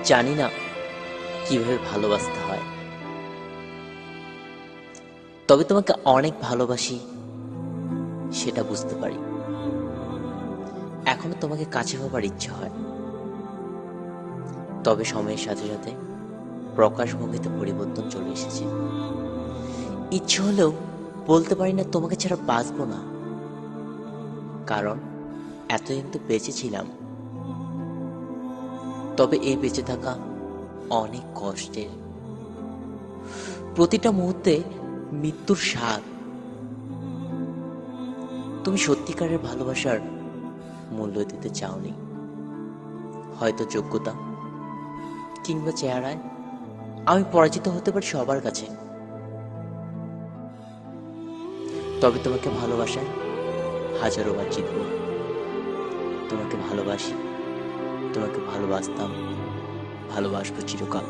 জানি না কিভাবে ভালোবাসতে হয়, তবে তোমাকে অনেক ভালোবাসি সেটা বুঝতে পারি। এখনো তোমাকে কাছে পাবার ইচ্ছে হয়, তবে সময়ের সাথে সাথে প্রকাশভঙ্গিতে পরিবর্তন চলে এসেছে। ইচ্ছে হলেও বলতে পারি না তোমাকে ছাড়া বাঁচবো না, কারণ এতদিন তো বেঁচে ছিলাম। তবে এই বেঁচে থাকা অনেক কষ্টের, প্রতিটা মুহূর্তে মৃত্যুর স্বাদ। তুমি সত্যিকারের ভালোবাসার মূল্য দিতে চাওনি, হয়তো যোগ্যতা কিংবা চেহারায় আমি পরাজিত হতে পারি সবার কাছে, তবে তোমাকে ভালোবাসায় হাজারো বার জিতব। তোমাকে ভালোবাসি, তোমাকে ভালোবাসতাম, ভালোবাসবো চিরকাল।